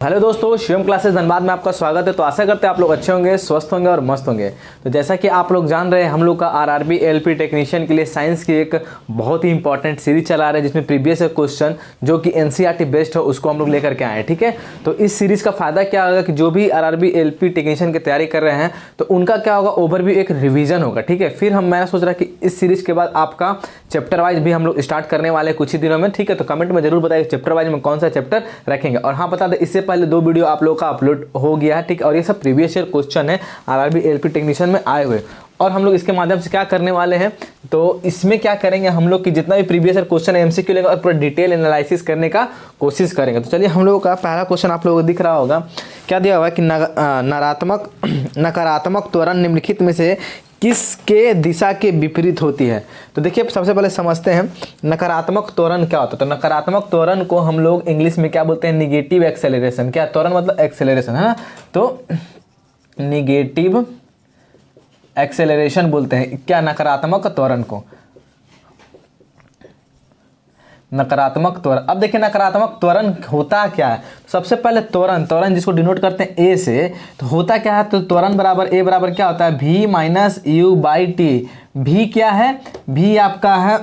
Hello दोस्तों, Shivam classes Dhanbad में आपका स्वागत है। तो आशा करते हैं आप लोग अच्छे होंगे, स्वस्थ होंगे और मस्त होंगे। तो जैसा कि आप लोग जान रहे हैं, हम लोग का आरआरबी एलपी टेक्नीशियन के लिए साइंस की एक बहुत ही इंपॉर्टेंट सीरीज चला रहे हैं, जिसमें प्रीवियस क्वेश्चन जो कि एनसीईआरटी बेस्ड है उसको हम लोग लेकर के आए हैं। ठीक है, तो इस सीरीज का फायदा क्या होगा कि जो भी आरआरबी एलपी टेक्नीशियन की तैयारी कर रहे हैं तो उनका क्या होगा, ओवरव्यू एक रिविजन होगा। ठीक है, फिर मैं सोच रहा कि इस सीरीज के बाद आपका चैप्टर वाइज भी हम लोग स्टार्ट करने वाले कुछ ही दिनों में। ठीक है, तो कमेंट में जरूर बताइए चैप्टर वाइज में कौन सा चैप्टर रखेंगे। और हाँ, बता दें इससे पहले 2 वीडियो आप लोग का अपलोड हो गया है। ठीक है, और ये सब प्रीवियस ईयर क्वेश्चन है आरआरबी एलपी टेक्नीशियन में आए हुए। और हम लोग इसके माध्यम से क्या करने वाले हैं, तो इसमें क्या करेंगे हम लोग कि जितना भी प्रीवियस ईयर क्वेश्चन है एमसीक्यू लेंगे और पूरा डिटेल एनालिसिस करने का कोशिश करेंगे। तो चलिए, हम लोगों का पहला क्वेश्चन आप लोगों को दिख रहा होगा। क्या दिया हुआ है कि नकारात्मक त्वरण निम्नलिखित में से किसके दिशा के विपरीत होती है। तो देखिए, सबसे पहले समझते हैं नकारात्मक त्वरण क्या होता है। तो नकारात्मक त्वरण को हम लोग इंग्लिश में क्या बोलते हैं, निगेटिव एक्सेलरेशन। क्या त्वरण मतलब एक्सेलरेशन है ना, तो निगेटिव एक्सेलरेशन बोलते हैं क्या, नकारात्मक त्वरण को नकारात्मक त्वरण। अब देखिए नकारात्मक त्वरण होता क्या है। सबसे पहले त्वरण जिसको डिनोट करते हैं ए से, तो होता क्या है, तो त्वरण बराबर ए बराबर क्या होता है, v minus you by T. v क्या है, v आपका है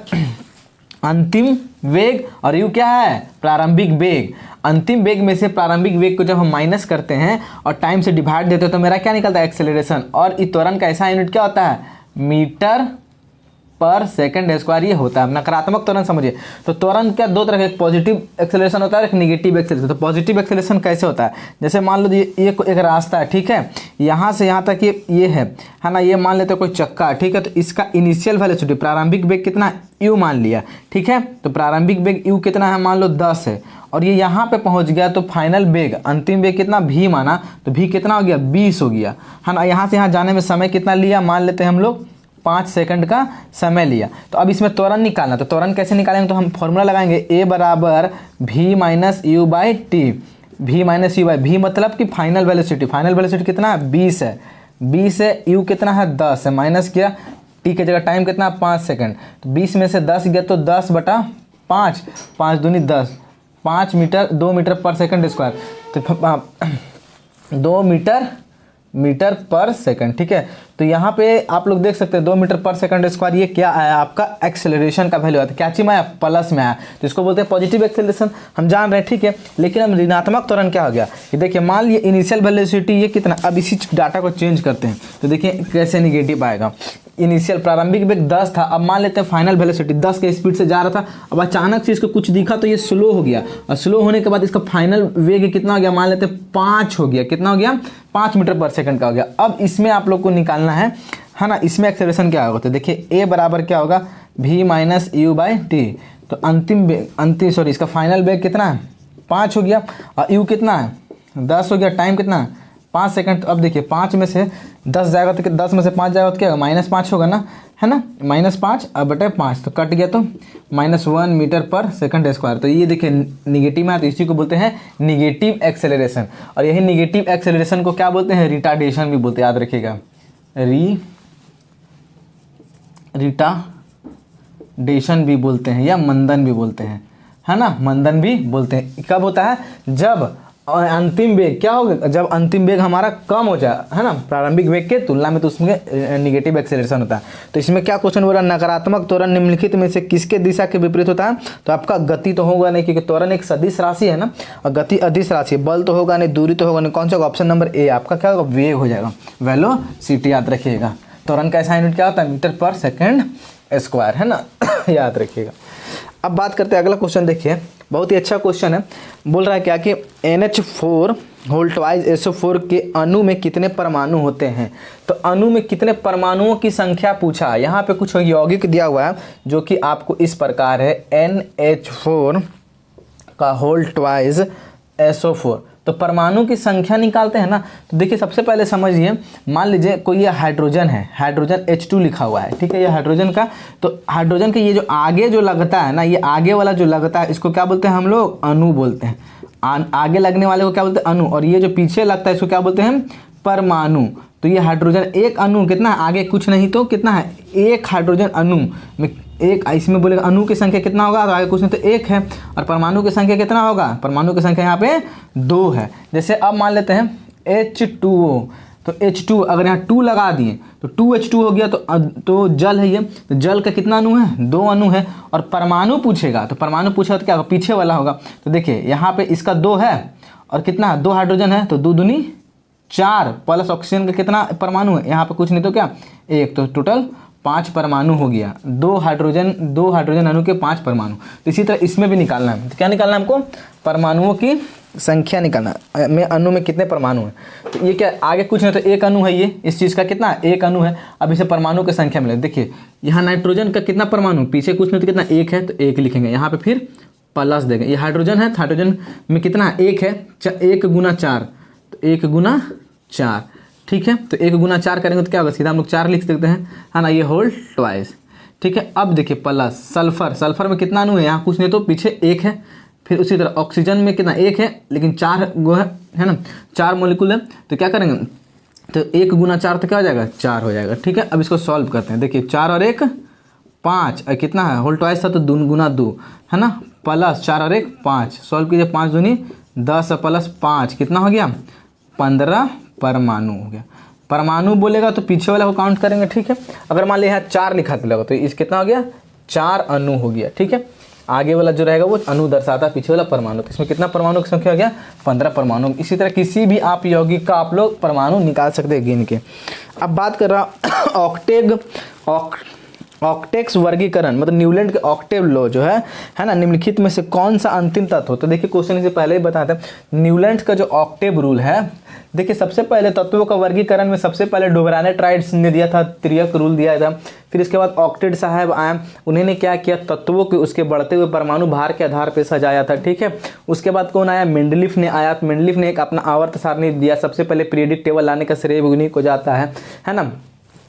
अंतिम वेग और u क्या है, प्रारंभिक वेग। अंतिम वेग में से प्रारंभिक वेग को जब हम माइनस करते हैं और टाइम से डिवाइड देते हैं तो मेरा क्या निकलता है, एक्सेलरेशन। और इस त्वरण का ऐसा यूनिट क्या होता है, मीटर पर सेकंड स्क्वायर ये होता है। नकारात्मक त्वरण समझिए, तो त्वरण क्या दो तरह के, एक पॉजिटिव एक्सेलरेशन होता है और एक नेगेटिव एक्सेलरेशन। तो पॉजिटिव एक्सेलरेशन कैसे होता है, जैसे मान लो ये एक रास्ता है। ठीक है, यहाँ से यहाँ तक ये है ना, ये मान लेते हैं कोई चक्का। ठीक है, तो इसका इनिशियल वेलोसिटी प्रारंभिक वेग कितना u मान लिया। ठीक है, तो प्रारंभिक वेग u कितना है, मान लो 10 है। और ये यहाँ पे पहुँच गया तो फाइनल वेग अंतिम वेग कितना v माना, तो v कितना हो गया, 20 हो गया है ना। यहाँ से यहाँ जाने में समय कितना लिया, मान लेते हैं हम लोग 5 सेकंड का समय लिया। तो अब इसमें त्वरण निकालना, तो त्वरण कैसे निकालेंगे, तो हम फॉर्मूला लगाएंगे a बराबर v minus you by T. v minus you by, v मतलब कि फाइनल वेलोसिटी कितना है, 20 है। 20 है, u कितना है, 10 है, माइनस किया t के जगह टाइम कितना, 5 सेकंड। तो 20 में से 10 गया तो 10/5, 5 दूनी 10, 5 मीटर 2 मीटर पर सेकंड स्क्वायर, तो 2 मीटर पर सेकंड। ठीक है, तो यहाँ पे आप लोग देख सकते हैं 2 मीटर पर सेकंड स्क्वायर, ये क्या आया आपका, एक्सेलरेशन का वैल्यू आया। क्या चीज में आया, प्लस में आया, तो इसको बोलते हैं पॉजिटिव एक्सेलरेशन, हम जान रहे हैं। ठीक है, लेकिन अब ऋणात्मक त्वरण क्या हो गया कि देखिए, मान लीजिए इनिशियल वेलोसिटी ये कितना, अब इसी डाटा को चेंज करते हैं तो देखिए कैसे निगेटिव आएगा। इनिशियल प्रारंभिक वेग 10 था, अब मान लेते हैं फाइनल वेलोसिटी 10 के स्पीड से जा रहा था, अब अचानक से इसको कुछ दिखा तो ये स्लो हो गया, और स्लो होने के बाद इसका फाइनल वेग कितना हो गया, मान लेते हैं 5 हो गया। कितना हो गया, 5 मीटर पर सेकंड का हो गया। अब इसमें आप लोग को निकालना है ना, इसमें एक्सेलरेशन क्या होगा, तो देखिए a बराबर क्या होगा, v minus you by T. तो इसका फाइनल वेग कितना है, 5 हो गया, और u कितना है, 10 हो गया, टाइम कितना है, 5 सेकंड। तो अब देखिए 5 में से 10 जाएगा तो 10 में से 5 जाएगा तो क्या होगा, -5 होगा ना, है ना, -5 अब बटे 5 तो कट गया, तो -1 मीटर पर सेकंड स्क्वायर। तो ये देखिए निगेटिव में है, तो इसी को बोलते हैं निगेटिव एक्सेलरेशन। और यही निगेटिव एक्सेलरेशन को क्या बोलते हैं, रिटार्डेशन भी बोलते हैं, याद रखिएगा, रिटार्डेशन भी बोलते हैं या मंदन भी बोलते हैं, है ना, मंदन भी बोलते हैं। कब होता है, जब अंतिम वेग क्या होगा, जब अंतिम वेग हमारा कम हो जाए, है ना, प्रारंभिक वेग के तुलना में, तो उसमें निगेटिव एक्सेलरेशन होता है। तो इसमें क्या क्वेश्चन बोला, नकारात्मक त्वरण निम्नलिखित में से किसके दिशा के विपरीत होता है। तो आपका गति तो होगा नहीं, क्योंकि त्वरण एक सदिश राशि है ना, और गति अदिश राशि है, बल तो होगा नहीं, दूरी तो होगा नहीं, कौन सा होगा, ऑप्शन नंबर ए आपका क्या होगा, वेग हो जाएगा, वेलोसिटी। याद रखिएगा, त्वरण का ऐसा यूनिट क्या होता है, मीटर पर सेकेंड स्क्वायर, है ना याद रखिएगा। अब बात करते हैं अगला क्वेश्चन, देखिए बहुत ही अच्छा क्वेश्चन है। बोल रहा है क्या कि NH4 होल्टवाइज SO4 के अणु में कितने परमाणु होते हैं। तो अणु में कितने परमाणुओं की संख्या पूछा। यहाँ पे कुछ यौगिक दिया हुआ है जो कि आपको इस प्रकार है, NH4 का होल्टवाइज SO4। तो परमाणु की संख्या निकालते हैं ना, तो देखिए सबसे पहले समझिए, मान लीजिए कोई ये हाइड्रोजन है, हाइड्रोजन H2 लिखा हुआ है। ठीक है, ये हाइड्रोजन का, तो हाइड्रोजन के ये जो आगे जो लगता है ना, ये आगे वाला जो लगता है इसको क्या बोलते हैं हम लोग, अणु बोलते हैं। आगे लगने वाले को क्या बोलते हैं, अणु। और ये जो पीछे लगता है इसको क्या बोलते हैं, परमाणु। तो ये हाइड्रोजन एक अणु कितना है, आगे कुछ नहीं तो कितना है, एक हाइड्रोजन अणु में एक, इसमें बोलेगा अणु की संख्या कितना होगा, तो आगे कुछ नहीं तो 1 है, और परमाणु की संख्या कितना होगा, परमाणु की संख्या यहाँ पे 2 है। जैसे अब मान लेते हैं H2O, तो H2 अगर यहाँ 2 लगा दिए तो 2H2 हो गया, तो जल है ये, तो जल का कितना अणु है, 2 अणु है। और परमाणु पूछेगा, तो परमाणु पूछेगा तो क्या होगा, पीछे वाला होगा। तो देखिए यहाँ पे इसका 2 है और कितना 2 हाइड्रोजन है, तो 2 दूनी 4 प्लस ऑक्सीजन का कितना परमाणु है, यहाँ पे कुछ नहीं तो क्या 1, तो टोटल 5 परमाणु हो गया। 2 हाइड्रोजन अणु के 5 परमाणु। तो इसी तरह इसमें भी निकालना है, तो क्या निकालना है हमको, परमाणुओं की संख्या निकालना में, अणु में कितने परमाणु हैं। तो ये क्या आगे कुछ नहीं तो 1 अणु है, ये इस चीज़ का कितना 1 अणु है। अब इसे परमाणु की संख्या मिले, देखिए यहाँ नाइट्रोजन का कितना परमाणु, पीछे कुछ नहीं तो कितना 1 है, तो 1 लिखेंगे, यहाँ पे फिर प्लस देंगे। ये हाइड्रोजन है, तो हाइड्रोजन में कितना 1 है, 1 गुना 4, तो 1 गुना 4, ठीक है। तो 1 गुना 4 करेंगे तो क्या होगा, सीधा हम लोग 4 लिख सकते हैं, है ना, ये होल ट्वाइस, ठीक है। अब देखिए प्लस सल्फर में कितना अणु है, यहाँ कुछ नहीं तो पीछे 1 है। फिर उसी तरह ऑक्सीजन में कितना 1 है, लेकिन 4 गो है ना, 4 मॉलिक्यूल है, तो क्या करेंगे, तो 1 गुना 4 तो क्या हो जाएगा, 4 हो जाएगा, ठीक है। अब इसको सॉल्व करते हैं, देखिए 4 और 1 5, और कितना है होल ट्वाइस था तो 2 गुना 2 है ना, प्लस 4 और 1 5, सॉल्व कीजिए, 5 दूनी 10 प्लस 5 कितना हो गया, 15 परमाणु हो गया। परमाणु बोलेगा तो पीछे वाला को काउंट करेंगे, ठीक है। अगर मान लिया यहाँ 4 लिखा था तो इस कितना हो गया, 4 अणु हो गया, ठीक है। आगे वाला जो रहेगा वो अणु दर्शाता है, पीछे वाला परमाणु, तो इसमें कितना परमाणु की संख्या हो गया, 15 परमाणु। इसी तरह किसी भी आप यौगिक का आप लोग परमाणु निकाल सकते हैं गिन के। अब बात कर रहा ऑक्टेक्स वर्गीकरण, मतलब न्यूलैंड के ऑक्टेव लॉ जो है ना, निम्नलिखित में से कौन सा अंतिम तत्व। तो देखिए क्वेश्चन से पहले ही बताते हैं, न्यूलैंड का जो ऑक्टेव रूल है, देखिए सबसे पहले तत्वों का वर्गीकरण में सबसे पहले डोबरानेट्राइड्स ने दिया था, त्रियक रूल दिया था। फिर इसके बाद ऑक्टेट साहब आए, उन्होंने क्या किया, तत्वों के उसके बढ़ते हुए परमाणु भार के आधार पर सजाया था, ठीक है। उसके बाद कौन आया, मेंडलीफ ने आया, तो मेंडलीफ ने एक अपना आवर्त सारणी दिया, सबसे पहले पीरियडिक टेबल लाने का श्रेय उन्हीं को जाता है ना।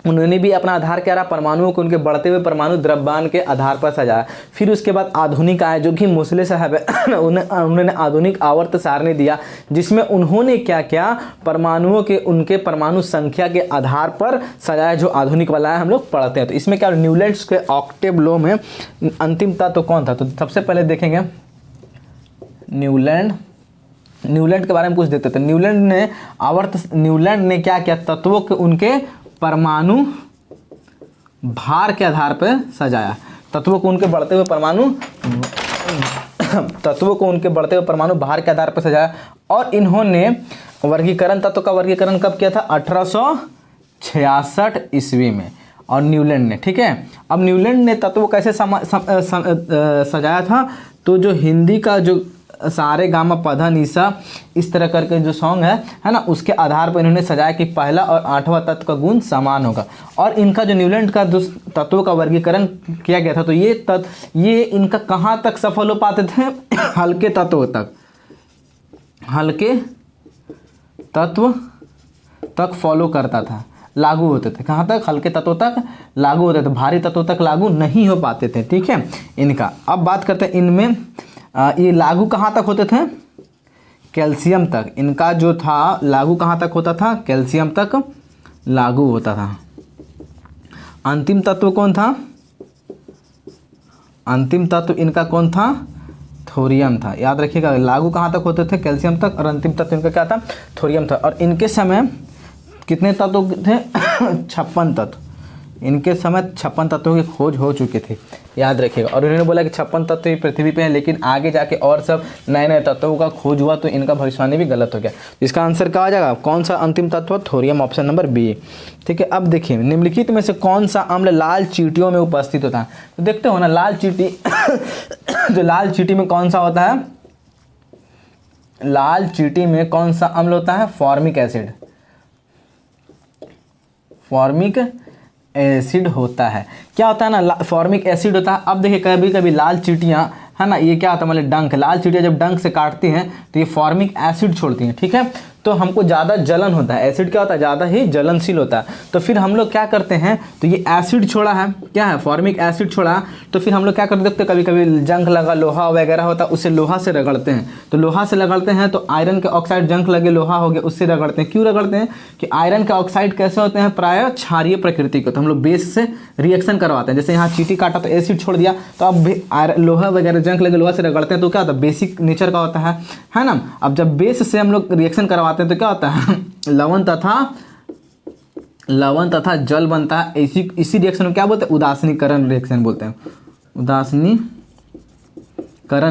उन्होंने भी अपना आधार क्या रहा, परमाणुओं को उनके बढ़ते हुए परमाणु द्रव्यमान के आधार पर सजाया। फिर उसके बाद आधुनिक आए, जो कि मोसले साहब है, उन्होंने आधुनिक आवर्त सारणी दिया, जिसमें उन्होंने क्या किया, परमाणुओं के उनके परमाणु संख्या के आधार पर सजाया, जो आधुनिक वाला है हम लोग पढ़ते हैं। तो इसमें क्या, न्यूलैंड्स के ऑक्टेव लॉ में अंतिम तत्व कौन था, तो सबसे पहले देखेंगे न्यूलैंड के बारे में कुछ देते थे। न्यूलैंड ने क्या किया, तत्वों के उनके परमाणु भार के आधार पर सजाया, तत्वों को उनके बढ़ते हुए परमाणु भार के आधार पर सजाया। और इन्होंने वर्गीकरण, तत्व का वर्गीकरण कब किया था, 1866 ईस्वी में, और न्यूलैंड ने, ठीक है। अब न्यूलैंड ने तत्व कैसे सजाया था, तो जो हिंदी का जो सारे गामा पधा निशा इस तरह करके जो सॉन्ग है ना, उसके आधार पर इन्होंने सजाया कि पहला और 8वां तत्व का गुण समान होगा। और इनका जो न्यूलैंड का जो तत्वों का वर्गीकरण किया गया था, तो ये इनका कहाँ तक सफल हो पाते थे, हल्के तत्व तक फॉलो करता था, लागू होते थे। कहाँ तक, हल्के तत्वों तक लागू होते थे, भारी तत्वों तक लागू नहीं हो पाते थे, ठीक है इनका। अब बात करते हैं इनमें ये लागू कहाँ तक होते थे, कैल्शियम तक। इनका जो था लागू कहाँ तक होता था, कैल्शियम तक लागू होता था। अंतिम तत्व कौन था, अंतिम तत्व इनका कौन था, थोरियम था। याद रखिएगा, लागू कहाँ तक होते थे, कैल्शियम तक, और अंतिम तत्व इनका क्या था, थोरियम था। और इनके समय कितने तत्व थे, 56 तत्व। इनके समय 56 तत्वों की खोज हो चुकी थी, याद रखिएगा। और उन्होंने बोला कि 56 तत्व पृथ्वी पे हैं, लेकिन आगे जाके और सब नए नए तत्वों का खोज हुआ, तो इनका भविष्यवाणी भी गलत हो गया। इसका आंसर क्या आ जाएगा, कौन सा अंतिम तत्व, थोरियम, ऑप्शन नंबर बी, ठीक है। अब देखिए निम्नलिखित में से कौन सा अम्ल लाल चींटियों में उपस्थित होता है, तो देखते हो ना लाल चींटी तो लाल चींटी में कौन सा होता है, लाल चींटी में कौन सा अम्ल होता है, फॉर्मिक एसिड, फॉर्मिक एसिड होता है। क्या होता है ना, फॉर्मिक एसिड होता है। अब देखिए कभी कभी लाल चींटियाँ है ना, ये क्या होता है, मतलब डंक, लाल चींटियाँ जब डंक से काटती हैं तो ये फॉर्मिक एसिड छोड़ती हैं, ठीक है। तो हमको ज़्यादा जलन होता है। एसिड क्या होता है, ज़्यादा ही जलनशील होता है। तो फिर हम लोग क्या करते हैं, तो ये एसिड छोड़ा है, क्या है, फॉर्मिक एसिड छोड़ा, तो फिर हम लोग क्या करते देखते, कभी कभी जंग लगा लोहा वगैरह होता है, उससे लोहा से रगड़ते हैं। तो लोहा से रगड़ते हैं तो आयरन के ऑक्साइड, जंग लगे लोहा हो गया, उससे रगड़ते हैं। क्यों रगड़ते हैं कि आयरन के ऑक्साइड कैसे होते हैं, प्राय क्षारीय प्रकृति के, तो हम लोग बेस से रिएक्शन करवाते हैं। जैसे यहाँ चींटी काटा तो एसिड छोड़ दिया, तो अब लोहा वगैरह जंग लगे लोहा से रगड़ते हैं तो क्या होता है, बेसिक नेचर का होता है ना। अब जब बेस से हम लोग रिएक्शन करवाते हैं तो क्या होता है लवण तथा जल बनता है। इसी रिएक्शन को क्या बोलते हैं, उदासीनीकरण रिएक्शन बोलते हैं, उदासीनीकरण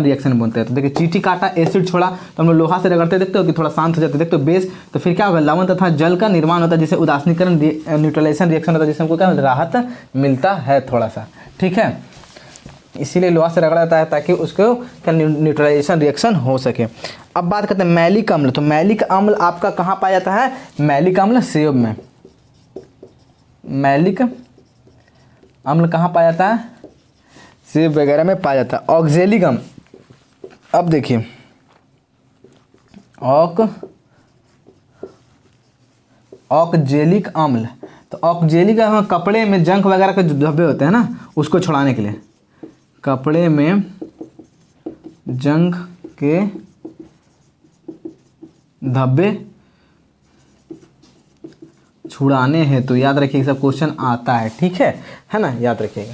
रिएक्शन बोलते हैं। तो देखिए चींटी काटा एसिड छोड़ा तो हम लोग लोहा से रगड़ते देखते हो कि थोड़ा शांत हो जाते देखते हो बेस, तो फिर क्या होगा, लवण तथा जल का निर्माण होता है, जिसे उदासीनीकरण न्यूट्रलाइजेशन रिएक्शन होता है, जिससे हमको क्या राहत मिलता है थोड़ा सा, ठीक है। इसीलिए लोहा से रगड़ा जाता है ताकि उसको क्या न्यूट्रलाइजेशन रिएक्शन हो सके। अब बात करते हैं मैलिक अम्ल। तो मैलिक अम्ल आपका कहाँ पाया जाता है, मैलिक अम्ल सेब में। मैलिक अम्ल कहाँ पाया जाता है, सेब वगैरह में पाया जाता है। ऑक्जेलिक अम्ल, अब देखिए ऑक्जेलिक अम्ल, तो ऑक्जेलिक अम्ल कपड़े में जंग वगैरह के जो धब्बे होते हैं ना, उसको छुड़ाने के लिए, कपड़े में जंग के धब्बे छुड़ाने हैं, तो याद रखिएगा सब क्वेश्चन आता है, ठीक है ना, याद रखिएगा।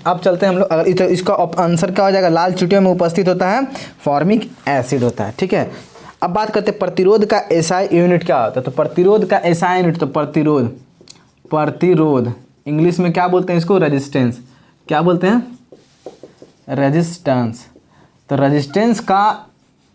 अब चलते हैं हम लोग, अगर इसका आंसर क्या हो जाएगा, लाल चींटियों में उपस्थित होता है फॉर्मिक एसिड होता है, ठीक है। अब बात करते हैं प्रतिरोध का एसआई यूनिट क्या होता है। तो प्रतिरोध का एसआई यूनिट, तो प्रतिरोध इंग्लिश में क्या बोलते हैं इसको, रेजिस्टेंस, क्या बोलते हैं, रेजिस्टेंस। तो रेजिस्टेंस का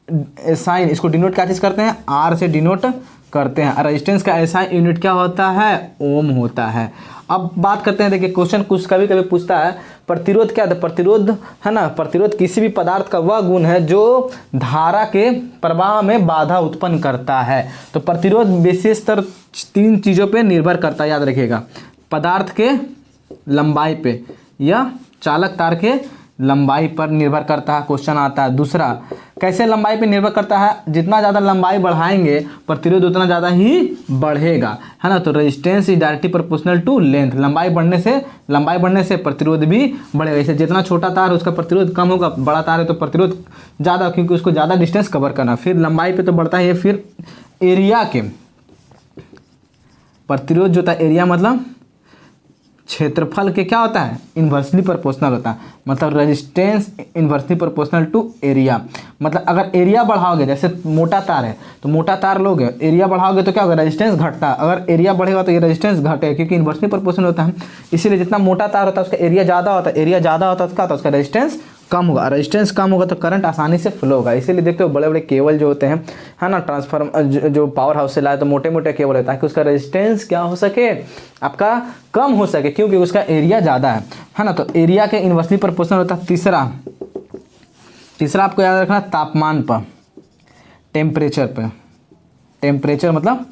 साइन, इसको डिनोट क्या चीज़ करते हैं, आर से डिनोट करते हैं। रेजिस्टेंस का ऐसा यूनिट क्या होता है, ओम होता है। अब बात करते हैं, देखिए क्वेश्चन कुछ कभी कभी पूछता है प्रतिरोध क्या है, प्रतिरोध है ना, प्रतिरोध किसी भी पदार्थ का वह गुण है जो धारा के प्रवाह में बाधा उत्पन्न करता है। तो प्रतिरोध विशेषतर 3 चीज़ों पे निर्भर करता है, याद रखिएगा, पदार्थ के लंबाई पे या चालक तार के लंबाई पर निर्भर करता है, क्वेश्चन आता है। दूसरा, कैसे लंबाई पर निर्भर करता है, जितना ज़्यादा लंबाई बढ़ाएंगे प्रतिरोध उतना ज़्यादा ही बढ़ेगा, है ना। तो resistance is directly proportional to length, लंबाई बढ़ने से प्रतिरोध भी बढ़ेगा। जैसे जितना छोटा तार है उसका प्रतिरोध कम होगा, बड़ा तार है तो प्रतिरोध ज़्यादा, क्योंकि उसको ज़्यादा डिस्टेंस कवर करना। फिर लंबाई पे तो बढ़ता ही है, फिर एरिया के प्रतिरोध जो होता है, एरिया मतलब क्षेत्रफल के क्या होता है, इन्वर्सली प्रोपोर्शनल होता है। मतलब resistance inversely proportional to area, मतलब अगर एरिया बढ़ाओगे, जैसे मोटा तार है तो मोटा तार लोगे, एरिया बढ़ाओगे तो क्या होगा, रेजिस्टेंस घटता है। अगर एरिया बढ़ेगा तो ये रेजिस्टेंस घटेगा, क्योंकि इन्वर्सली प्रोपोर्शनल होता है। इसीलिए जितना मोटा तार होता है उसका एरिया ज़्यादा होता है, एरिया ज़्यादा होता है उसका रेजिस्टेंस कम होगा, रेजिस्टेंस कम होगा तो करंट आसानी से फ्लो होगा। इसीलिए देखते हो बड़े बड़े केबल जो होते हैं, है ना, ट्रांसफार्मर जो पावर हाउस से लाए तो मोटे मोटे केबल है, ताकि उसका रेजिस्टेंस क्या हो सके, आपका कम हो सके, क्योंकि उसका एरिया ज़्यादा है ना। तो एरिया के इन्वर्सली प्रोपोर्शनल होता है। तीसरा आपको याद रखना, तापमान पर, टेम्परेचर पे, टेम्परेचर मतलब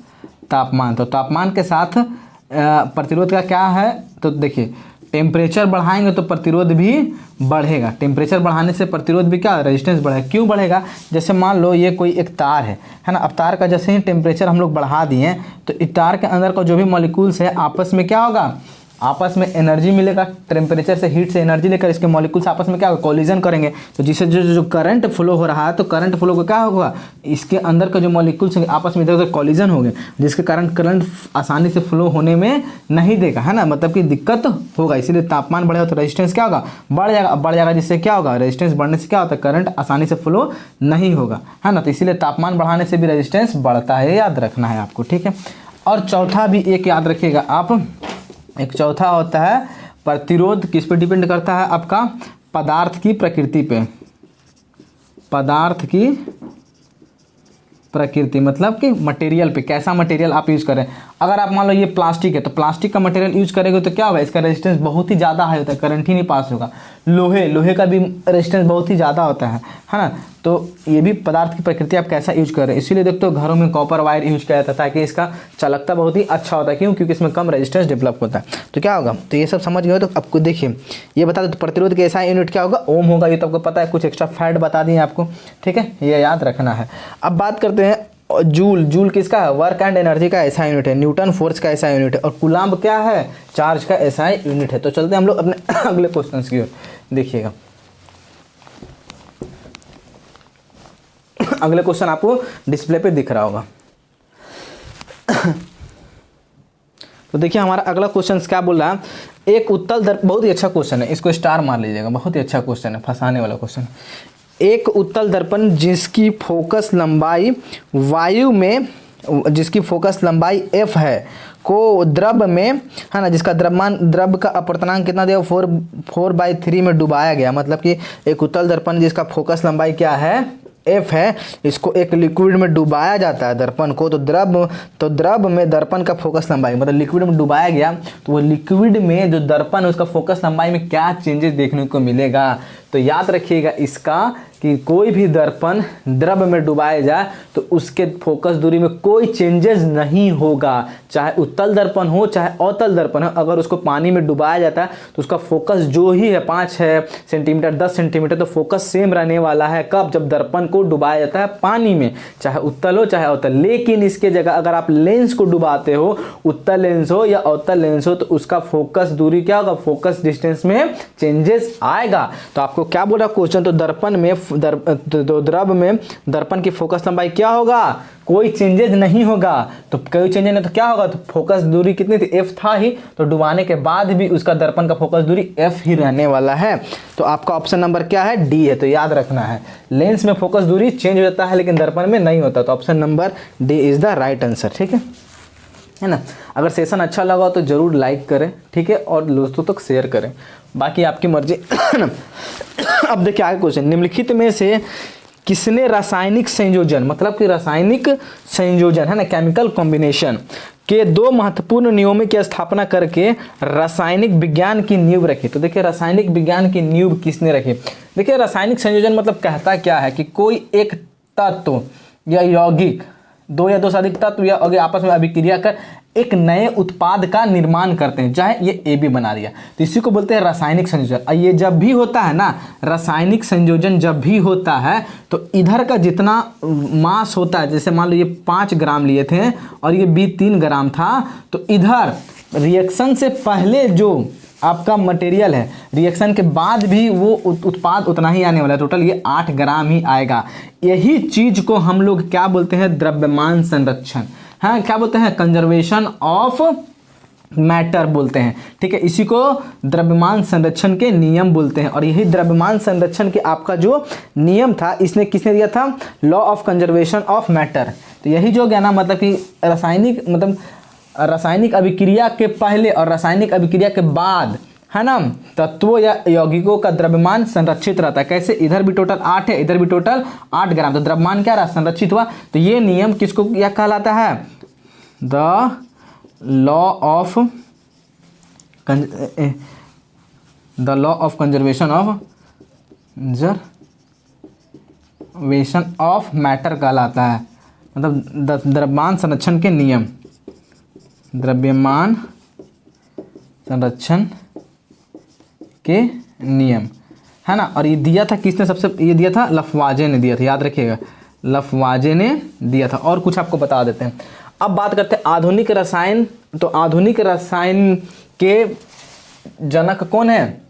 तापमान। तो तापमान के साथ प्रतिरोध का क्या है, तो देखिए टेम्परेचर बढ़ाएंगे तो प्रतिरोध भी बढ़ेगा, टेम्परेचर बढ़ाने से प्रतिरोध भी क्या, रेजिस्टेंस बढ़ेगा। क्यों बढ़ेगा, जैसे मान लो ये कोई एक तार है ना, अब तार का जैसे ही टेम्परेचर हम लोग बढ़ा दिए तो इस तार के अंदर का जो भी मॉलिक्यूल्स है आपस में क्या होगा, आपस में एनर्जी मिलेगा, टेम्परेचर से हीट से एनर्जी लेकर इसके मॉलिक्यूल्स आपस में क्या होगा, कॉलिजन करेंगे। तो जिससे जो करंट फ्लो हो रहा है, तो करंट फ्लो को क्या होगा, इसके अंदर का जो मॉलिक्यूल्स हैं आपस में इधर उधर कॉलिजन होंगे, जिसके कारण करंट आसानी से फ्लो होने में नहीं देगा, है ना, मतलब कि दिक्कत होगा। इसीलिए तापमान बढ़ेगा तो रेजिस्टेंस क्या होगा, बढ़ जाएगा, जिससे क्या होगा, रेजिस्टेंस बढ़ने से क्या होता है, करंट आसानी से फ्लो नहीं होगा, है ना। तो इसीलिए तापमान बढ़ाने से भी रेजिस्टेंस बढ़ता है, याद रखना है आपको, ठीक है। और चौथा भी एक याद रखिएगा आप, एक चौथा होता है प्रतिरोध, किस पे डिपेंड करता है, आपका पदार्थ की प्रकृति पे, पदार्थ की प्रकृति मतलब कि मटेरियल पे, कैसा मटेरियल आप यूज़ करें। अगर आप मान लो ये प्लास्टिक है तो प्लास्टिक का मटेरियल यूज करेंगे तो क्या होगा, इसका रेजिस्टेंस बहुत ही ज़्यादा हाई होता है, करंट ही नहीं पास होगा। लोहे का भी रेजिस्टेंस बहुत ही ज़्यादा होता है ना। तो ये भी पदार्थ की प्रकृति आप कैसा यूज कर रहे हैं, इसीलिए देखते हो घरों में कॉपर वायर यूज किया जाता है ताकि इसका चालकता बहुत ही अच्छा होता है। क्यों? क्योंकि इसमें कम रेजिस्टेंस डेवलप होता है। तो क्या होगा, तो ये सब समझ गए। तो आपको देखिए ये बता दो, तो प्रतिरोध के SI यूनिट क्या होगा, ओम होगा। ये तो आपको पता है, कुछ एक्स्ट्रा फैक्ट बता दिए आपको, ठीक है, ये याद रखना है। अब बात करते हैं जूल किसका है, वर्क एंड एनर्जी का SI यूनिट है। न्यूटन फोर्स का SI यूनिट है। और कूलाम्ब क्या है, चार्ज का SI यूनिट है। तो चलते हैं हम लोग अपने अगले क्वेश्चन की ओर। देखिएगा अगले क्वेश्चन आपको डिस्प्ले पे दिख रहा होगा। तो देखिए हमारा अगला क्वेश्चन क्या बोल रहा है, एक उत्तल दर्पण, बहुत ही अच्छा क्वेश्चन है, इसको स्टार मार लीजिएगा, बहुत ही अच्छा क्वेश्चन है, फंसाने वाला क्वेश्चन। एक उत्तल दर्पण जिसकी फोकस लंबाई वायु में, जिसकी फोकस लंबाई f है, को द्रव में, है ना, जिसका द्रव का अपवर्तनांक कितना दिया, 4/3 में डुबाया गया। मतलब कि एक उत्तल दर्पण जिसका फोकस लंबाई क्या है, f है, इसको एक लिक्विड में डुबाया जाता है दर्पण को। तो द्रव में दर्पण का फोकस लंबाई, मतलब लिक्विड में डुबाया गया तो वो लिक्विड में जो दर्पण है उसका फोकस लंबाई में क्या चेंजेस देखने को मिलेगा। तो याद रखिएगा इसका कि कोई भी दर्पण द्रव में डुबाया जाए तो उसके फोकस दूरी में कोई चेंजेस नहीं होगा, चाहे उत्तल दर्पण हो चाहे अवतल दर्पण हो। अगर उसको पानी में डुबाया जाता है तो उसका फोकस जो ही है 5 सेंटीमीटर 10 सेंटीमीटर, तो फोकस सेम रहने वाला है। कब? जब दर्पण को डुबाया जाता है पानी में, चाहे उत्तल हो चाहे अवतल। लेकिन इसके जगह अगर आप लेंस को डुबाते हो, उत्तल लेंस हो या अवतल लेंस हो, तो उसका फोकस दूरी क्या होगा, फोकस डिस्टेंस में चेंजेस आएगा। तो आपको क्या बोला क्वेश्चन, तो दर्पण में द्रव में दर्पण की फोकस लंबाई क्या होगा, कोई चेंजेस नहीं होगा। तो कोई चेंजेस नहीं तो क्या होगा, तो फोकस दूरी कितनी थी, f था ही, तो डुबाने के बाद भी उसका दर्पण का फोकस दूरी f ही रहने वाला है। तो आपका ऑप्शन नंबर क्या है, D है। तो याद रखना है, लेंस में फोकस दूरी चेंज हो जाता है लेकिन दर्पण में नहीं होता। तो option number D is the right answer, ठीक है ना। अगर सेशन अच्छा लगा तो जरूर लाइक करें, ठीक है, और दोस्तों तक शेयर करें, बाकी आपकी मर्जी। अब देखिए आगे क्वेश्चन, निम्नलिखित में से किसने रासायनिक संयोजन, मतलब कि रासायनिक संयोजन है ना, केमिकल कॉम्बिनेशन के 2 महत्वपूर्ण नियमों की स्थापना करके रासायनिक विज्ञान की नींव रखी। तो देखिए रासायनिक विज्ञान की नींव किसने रखी। देखिए रासायनिक संयोजन मतलब कहता क्या है कि कोई एक तत्व या यौगिक, 2 या 2 से अधिक तत्व या आपस में अभिक्रिया कर एक नए उत्पाद का निर्माण करते हैं, चाहे ये AB बना दिया, तो इसी को बोलते हैं रासायनिक संयोजन। और ये जब भी होता है ना, रासायनिक संयोजन जब भी होता है तो इधर का जितना मास होता है, जैसे मान लो ये 5 ग्राम लिए थे और ये B 3 ग्राम था, तो इधर रिएक्शन से पहले जो आपका मटेरियल है, रिएक्शन के बाद भी वो उत्पाद उतना ही आने वाला है, टोटल ये 8 ग्राम ही आएगा। यही चीज को हम लोग क्या बोलते हैं, द्रव्यमान संरक्षण, हाँ क्या बोलते हैं, कंजर्वेशन ऑफ मैटर बोलते हैं, ठीक है। इसी को द्रव्यमान संरक्षण के नियम बोलते हैं। और यही द्रव्यमान संरक्षण के आपका जो नियम था, इसने किसने दिया था, law of conservation of matter. तो यही जो गया ना, मतलब कि रासायनिक अभिक्रिया के पहले और रासायनिक अभिक्रिया के बाद, है ना, तत्वों या यौगिकों का द्रव्यमान संरक्षित रहता है। कैसे, इधर भी टोटल 8 है, इधर भी टोटल 8 ग्राम, तो द्रव्यमान क्या रहा, संरक्षित हुआ। तो ये नियम किसको क्या कहलाता है, the law of conservation of matter कहलाता है, मतलब द्रव्यमान संरक्षण के नियम, द्रव्यमान संरक्षण के नियम, है ना। और ये दिया था किसने, सबसे ये दिया था लफ्वाजे ने दिया था, याद रखिएगा, लफ्वाजे ने दिया था। और कुछ आपको बता देते हैं। अब बात करते हैं आधुनिक रसायन। तो आधुनिक रसायन के जनक कौन है,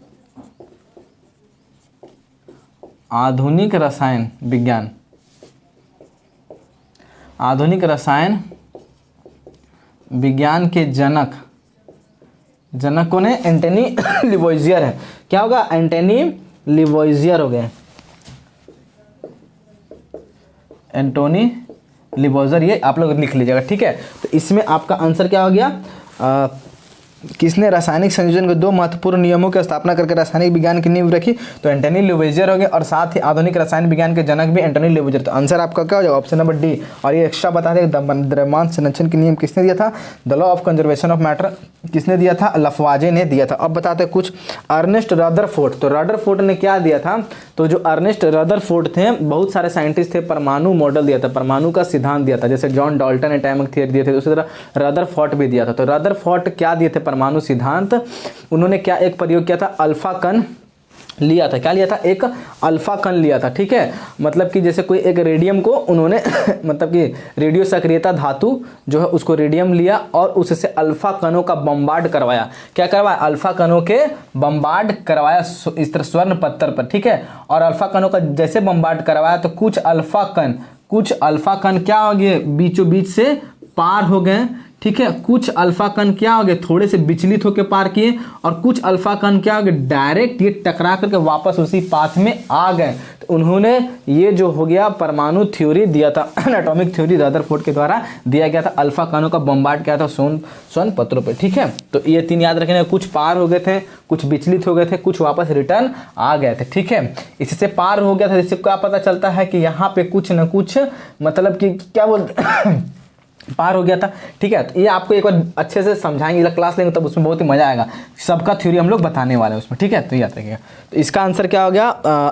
आधुनिक रसायन विज्ञान, आधुनिक रसायन विज्ञान के जनक कौन है, एंटनी लिवोइजियर है। क्या होगा, एंटनी लिवोइजियर हो गए, एंटोनी लिवोइजियर, ये आप लोग लिख लीजिएगा, ठीक है। तो इसमें आपका आंसर क्या हो गया, किसने रासायनिक संयोजन के दो महत्वपूर्ण नियमों की स्थापना करके रासायनिक विज्ञान की नींव रखी? तो एंटनी लेवोइजर हो गए, और साथ ही आधुनिक रसायन विज्ञान के जनक भी एंटनी लेवोइजर। तो आंसर आपका क्या हो जाएगा? Option number D. और ये एक्स्ट्रा बता दें, द्रव्यमान संरक्षण के नियम किसने दिया था? The law of conservation of matter किसने दिया था? लफ्वाजे ने दिया था। अब बताते हैं कुछ अर्नेस्ट रदरफोर्ड। तो रदरफोर्ड ने क्या दिया था? तो जो अर्नेस्ट रदरफोर्ड थे, बहुत सारे साइंटिस्ट थे, परमाणु मॉडल दिया था, परमाणु का सिद्धांत दिया था, जैसे जॉन डाल्टन एटॉमिक थ्योरी दिए थे, उसी तरह रदरफोर्ड भी दिया था। तो रदरफोर्ड क्या दिए थे? परमाणु सिद्धांत। उन्होंने क्या एक प्रयोग किया था? अल्फा कण लिया था। क्या लिया था? एक अल्फा कण लिया था, ठीक है। मतलब कि जैसे कोई एक रेडियम को उन्होंने मतलब कि रेडियो सक्रियता धातु जो है उसको रेडियम लिया और उससे अल्फा कणों का बम्बार्ड करवाया। क्या करवाया? अल्फा कणों के बम्बार्ड करवाया इस तरह स्वर्ण पत्थर पर, ठीक है। और अल्फा कणों का जैसे बम्बार्ड करवाया तो कुछ अल्फा कण क्या हो गए? बीचों बीच से पार हो गए, ठीक है। कुछ अल्फा कण क्या हो गए? थोड़े से विचलित होकर पार किए, और कुछ अल्फा कण क्या हो गए? डायरेक्ट ये टकरा करके वापस उसी पाथ में आ गए। तो उन्होंने ये जो हो गया परमाणु थ्योरी दिया था, एटॉमिक थ्योरी रदरफोर्ड के द्वारा दिया गया था। अल्फा कणों का बम्बार्ड किया था स्वर्ण पत्रों पर, ठीक है। तो ये तीन याद रखने, कुछ पार हो गए थे, कुछ विचलित हो गए थे, कुछ वापस रिटर्न आ गए थे, ठीक है। इससे पार हो गया था, जिससे क्या पता चलता है कि यहाँ पे कुछ न कुछ मतलब कि क्या बोलते पार हो गया था, ठीक है। तो ये आपको एक बार अच्छे से समझाएंगे, क्लास लेंगे तब उसमें बहुत ही मजा आएगा। सबका थ्योरी हम लोग बताने वाले हैं उसमें, ठीक है। तो याद रखिएगा। तो इसका आंसर क्या हो गया?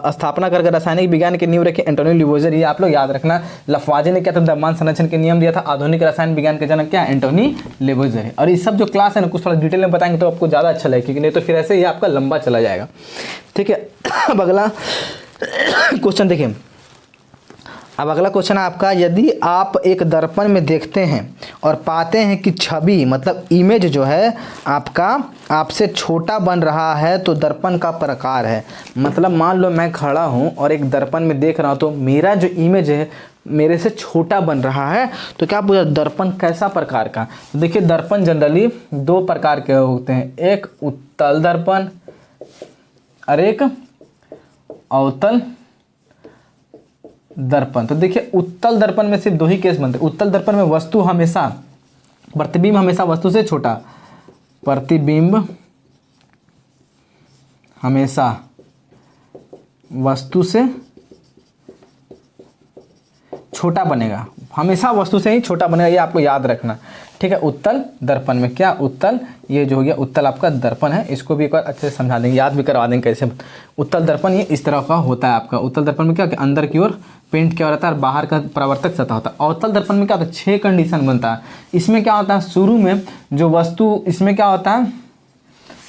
स्थापना करके रासायनिक विज्ञान की नींव रखी एंटोनी लेवोइजर। ये आप लोग याद रखना। लफ्वाजे ने क्या था? द्रव्यमान संरक्षण के नियम दिया था। आधुनिक रसायन विज्ञान के जनक क्या? एंटोनी लेवोइजर है। और ये सब जो क्लास है ना कुछ थोड़ा डिटेल में बताएंगे तो आपको ज़्यादा अच्छा लगेगा, क्योंकि नहीं तो फिर ऐसे ही आपका लंबा चला जाएगा, ठीक है। अब अगला क्वेश्चन देखिए। अब अगला क्वेश्चन है आपका, यदि आप एक दर्पण में देखते हैं और पाते हैं कि छवि मतलब इमेज जो है आपका आपसे छोटा बन रहा है तो दर्पण का प्रकार है। मतलब मान लो मैं खड़ा हूं और एक दर्पण में देख रहा हूं तो मेरा जो इमेज है मेरे से छोटा बन रहा है, तो क्या पूछा? दर्पण कैसा प्रकार का? तो देखिए दर्पण जनरली दो प्रकार के होते हैं, एक उत्तल दर्पण और एक अवतल दर्पण। तो देखिए उत्तल दर्पण में सिर्फ दो ही केस बनते हैं। उत्तल दर्पण में वस्तु हमेशा, प्रतिबिंब हमेशा वस्तु से छोटा, प्रतिबिंब हमेशा वस्तु से छोटा बनेगा, हमेशा वस्तु से ही छोटा बनेगा, ये आपको याद रखना, ठीक है। उत्तल दर्पण में क्या? उत्तल, ये जो हो गया उत्तल आपका दर्पण है, इसको भी एक बार अच्छे से समझा देंगे, याद भी करवा देंगे कैसे। उत्तल दर्पण ये इस तरह का होता है आपका। उत्तल दर्पण में क्या कि अंदर की ओर पेंट क्या रहता है और बाहर का परावर्तक सतह होता है। अवतल दर्पण में क्या होता है? 6 कंडीशन बनता है। इसमें क्या होता है? शुरू में जो वस्तु, इसमें क्या होता है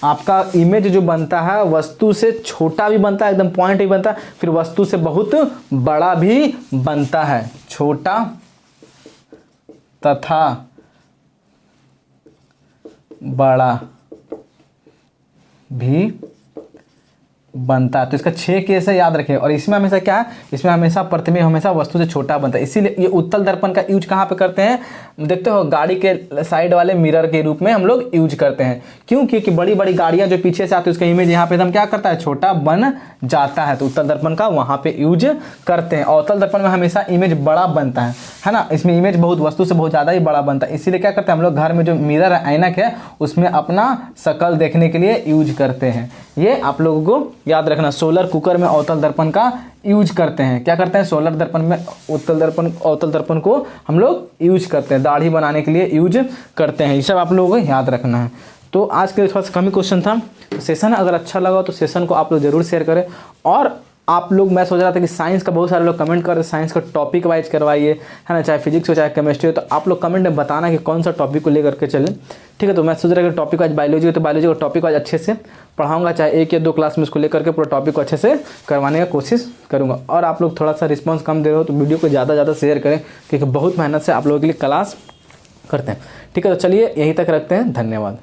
आपका इमेज जो बनता है वस्तु से छोटा भी बनता है, एकदम पॉइंट भी बनता है, फिर वस्तु से बहुत बड़ा भी बनता है, छोटा तथा बड़ा भी बनता है। तो इसका 6 केस है, याद रखें। और इसमें हमेशा क्या है? इसमें हमेशा प्रतिबिंब हमेशा वस्तु से छोटा बनता है। इसीलिए ये उत्तल दर्पण का यूज कहाँ पे करते हैं? देखते हो गाड़ी के साइड वाले मिरर के रूप में हम लोग यूज करते हैं। क्यों? क्योंकि बड़ी बड़ी गाड़ियां जो पीछे से आती है उसका इमेज यहाँ पे एकदम क्या करता है? छोटा बन जाता है। तो उत्तल दर्पण का वहाँ पे यूज करते हैं। अवतल दर्पण में हमेशा इमेज बड़ा बनता है ना। इसमें इमेज बहुत वस्तु से बहुत ज़्यादा ही बड़ा बनता है। इसीलिए क्या करते हैं हम लोग घर में जो मिरर है, ऐनक है, उसमें अपना शक्ल देखने के लिए यूज करते हैं। ये आप लोगों को याद रखना। सोलर कुकर में अवतल दर्पण का यूज करते हैं। क्या करते हैं? सोलर दर्पण में उत्तल दर्पण, अवतल दर्पण को हम लोग यूज करते हैं, दाढ़ी बनाने के लिए यूज करते हैं। ये सब आप लोगों को याद रखना है। तो आज के लिए थोड़ा सा कम ही क्वेश्चन था। तो सेशन अगर अच्छा लगा तो सेशन को आप लोग जरूर शेयर करें। और आप लोग, मैं सोच रहा था कि साइंस का बहुत सारे लोग कमेंट कर रहे हैं, साइंस का टॉपिक वाइज करवाइए, है ना, चाहे फिजिक्स हो चाहे केमिस्ट्री हो। तो आप लोग कमेंट में बताना कि कौन सा टॉपिक को लेकर के चलें, ठीक है। तो मैं सोच रहा कि टॉपिक वाइज बायोलॉजी हो तो बायोलॉजी का टॉपिक वाइज अच्छे से पढ़ाऊंगा, चाहे 1 या 2 क्लास में इसको लेकर के पूरा टॉपिक को अच्छे से करवाने का कोशिश करूँगा। और आप लोग थोड़ा सा रिस्पॉन्स कम दे रहे हो तो वीडियो को ज़्यादा ज़्यादा शेयर करें, क्योंकि बहुत मेहनत से आप लोगों के लिए क्लास करते हैं, ठीक है। तो चलिए यहीं तक रखते हैं, धन्यवाद।